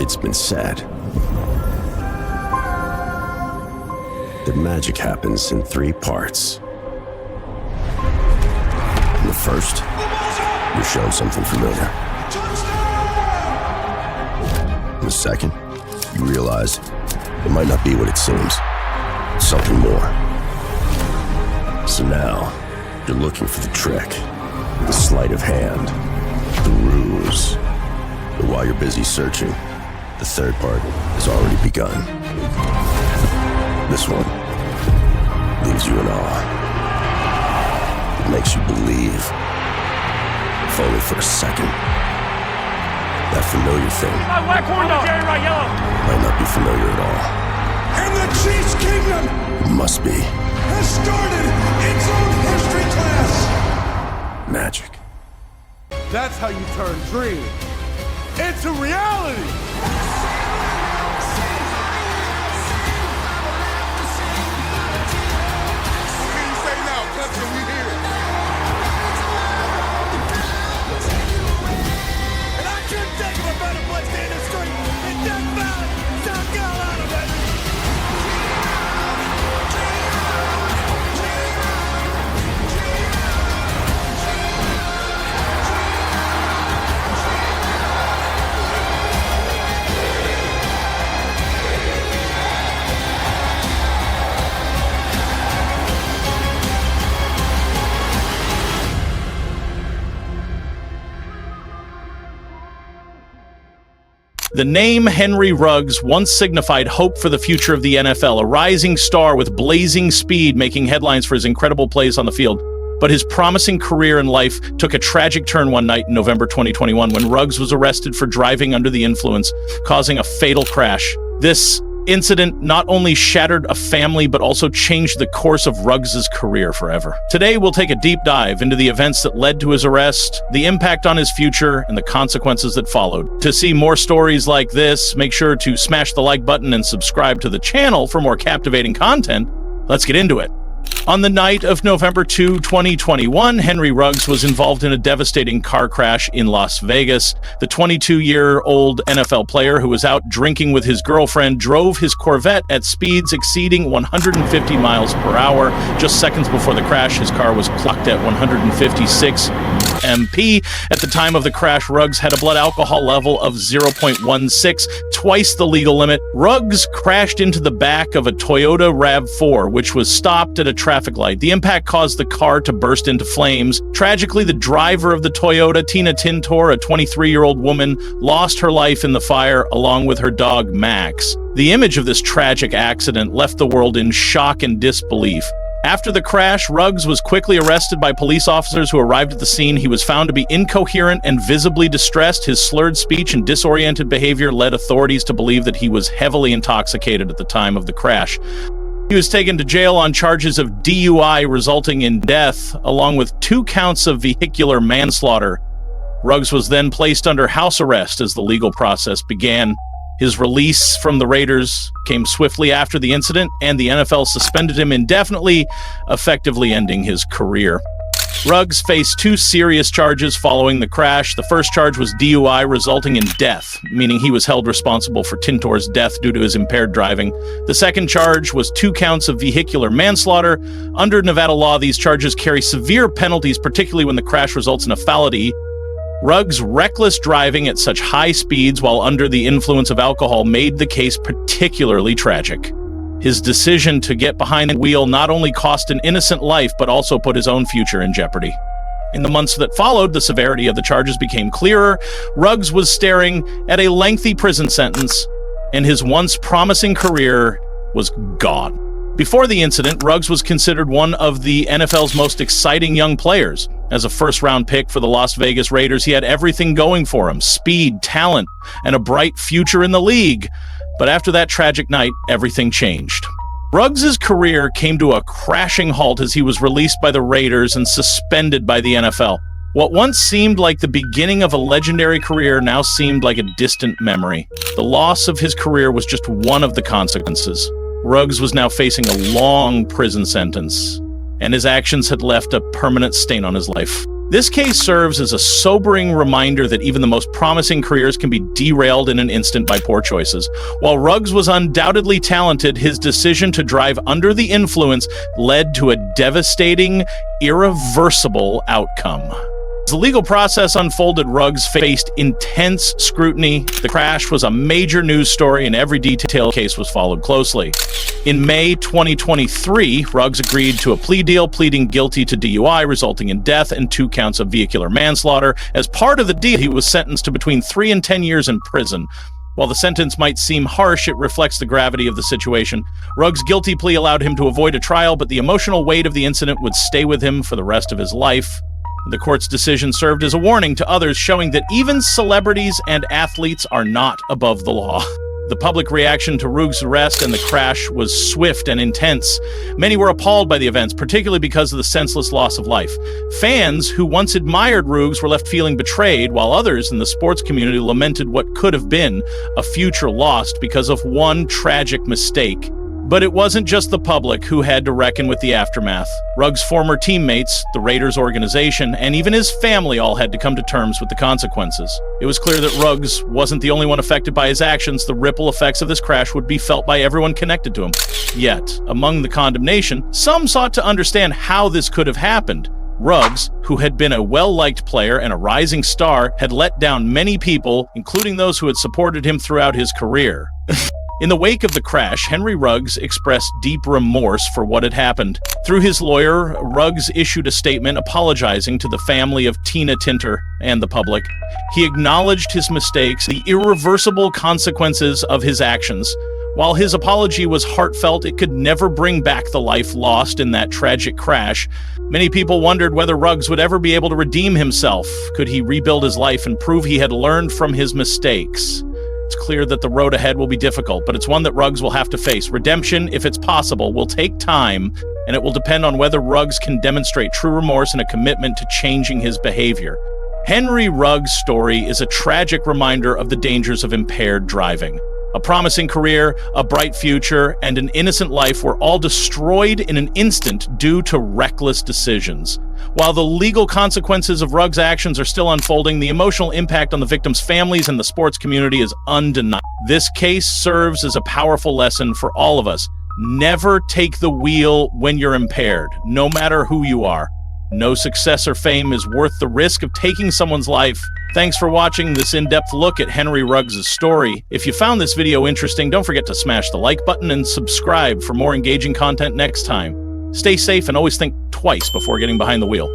It's been said that magic happens in 3 parts. In the first, you're shown something familiar. In the second, you realize it might not be what it seems. It's something more. So now, you're looking for the trick, the sleight of hand, the ruse. But while you're busy searching, the third part has already begun. This one leaves you in awe. It makes you believe, if only for a second. That familiar thing might not be familiar at all. And the Chiefs Kingdom It must be has started its own history class. magic. That's how you turn dreams into reality. What can you say now, country? We here. And I couldn't think of a better place to end the street than Death Valley, South Carolina, baby. The name Henry Ruggs once signified hope for the future of the NFL, a rising star with blazing speed making headlines for his incredible plays on the field. But his promising career in life took a tragic turn one night in November 2021 when Ruggs was arrested for driving under the influence, causing a fatal crash. This incident not only shattered a family, but also changed the course of Ruggs' career forever. Today, we'll take a deep dive into the events that led to his arrest, the impact on his future, and the consequences that followed. To see more stories like this, make sure to smash the like button and subscribe to the channel for more captivating content. Let's get into it. On the night of November 2, 2021, Henry Ruggs was involved in a devastating car crash in Las Vegas. The 22-year-old NFL player who was out drinking with his girlfriend drove his Corvette at speeds exceeding 150 miles per hour. Just seconds before the crash, his car was clocked at 156 MP. At the time of the crash, Ruggs had a blood alcohol level of 0.16, twice the legal limit. Ruggs crashed into the back of a Toyota RAV4, which was stopped at a traffic light. The impact caused the car to burst into flames. Tragically, the driver of the Toyota, Tina Tintor, a 23-year-old woman, lost her life in the fire along with her dog, Max. The image of this tragic accident left the world in shock and disbelief. After the crash, Ruggs was quickly arrested by police officers who arrived at the scene. He was found to be incoherent and visibly distressed. His slurred speech and disoriented behavior led authorities to believe that he was heavily intoxicated at the time of the crash. He was taken to jail on charges of DUI resulting in death, along with 2 counts of vehicular manslaughter. Ruggs was then placed under house arrest as the legal process began. His release from the Raiders came swiftly after the incident, and the NFL suspended him indefinitely, effectively ending his career. Ruggs faced 2 serious charges following the crash. The first charge was DUI resulting in death, meaning he was held responsible for Tintor's death due to his impaired driving. The second charge was 2 counts of vehicular manslaughter. Under Nevada law, these charges carry severe penalties, particularly when the crash results in a fatality. Ruggs' reckless driving at such high speeds while under the influence of alcohol made the case particularly tragic. His decision to get behind the wheel not only cost an innocent life, but also put his own future in jeopardy. In the months that followed, the severity of the charges became clearer. Ruggs was staring at a lengthy prison sentence, and his once promising career was gone. Before the incident, Ruggs was considered one of the NFL's most exciting young players. As a first-round pick for the Las Vegas Raiders, he had everything going for him: speed, talent, and a bright future in the league. But after that tragic night, everything changed. Ruggs' career came to a crashing halt as he was released by the Raiders and suspended by the NFL. What once seemed like the beginning of a legendary career now seemed like a distant memory. The loss of his career was just one of the consequences. Ruggs was now facing a long prison sentence, and his actions had left a permanent stain on his life. This case serves as a sobering reminder that even the most promising careers can be derailed in an instant by poor choices. While Ruggs was undoubtedly talented, his decision to drive under the influence led to a devastating, irreversible outcome. As the legal process unfolded, Ruggs faced intense scrutiny. The crash was a major news story, and every detail of the case was followed closely. In May 2023, Ruggs agreed to a plea deal, pleading guilty to DUI, resulting in death, and 2 counts of vehicular manslaughter. As part of the deal, he was sentenced to between 3 and 10 years in prison. While the sentence might seem harsh, it reflects the gravity of the situation. Ruggs' guilty plea allowed him to avoid a trial, but the emotional weight of the incident would stay with him for the rest of his life. The court's decision served as a warning to others, showing that even celebrities and athletes are not above the law. The public reaction to Ruggs' arrest and the crash was swift and intense. Many were appalled by the events, particularly because of the senseless loss of life. Fans who once admired Ruggs were left feeling betrayed, while others in the sports community lamented what could have been a future lost because of one tragic mistake. But it wasn't just the public who had to reckon with the aftermath. Ruggs' former teammates, the Raiders organization, and even his family all had to come to terms with the consequences. It was clear that Ruggs wasn't the only one affected by his actions. The ripple effects of this crash would be felt by everyone connected to him. Yet, among the condemnation, some sought to understand how this could have happened. Ruggs, who had been a well-liked player and a rising star, had let down many people, including those who had supported him throughout his career. In the wake of the crash, Henry Ruggs expressed deep remorse for what had happened. Through his lawyer, Ruggs issued a statement apologizing to the family of Tina Tintor and the public. He acknowledged his mistakes, the irreversible consequences of his actions. While his apology was heartfelt, it could never bring back the life lost in that tragic crash. Many people wondered whether Ruggs would ever be able to redeem himself. Could he rebuild his life and prove he had learned from his mistakes? It's clear that the road ahead will be difficult, but it's one that Ruggs will have to face. Redemption, if it's possible, will take time, and it will depend on whether Ruggs can demonstrate true remorse and a commitment to changing his behavior. Henry Ruggs' story is a tragic reminder of the dangers of impaired driving. A promising career, a bright future, and an innocent life were all destroyed in an instant due to reckless decisions. While the legal consequences of Ruggs' actions are still unfolding, the emotional impact on the victims' families and the sports community is undeniable. This case serves as a powerful lesson for all of us. Never take the wheel when you're impaired, no matter who you are. No success or fame is worth the risk of taking someone's life. Thanks for watching this in-depth look at Henry Ruggs' story. If you found this video interesting, don't forget to smash the like button and subscribe for more engaging content next time. Stay safe and always think twice before getting behind the wheel.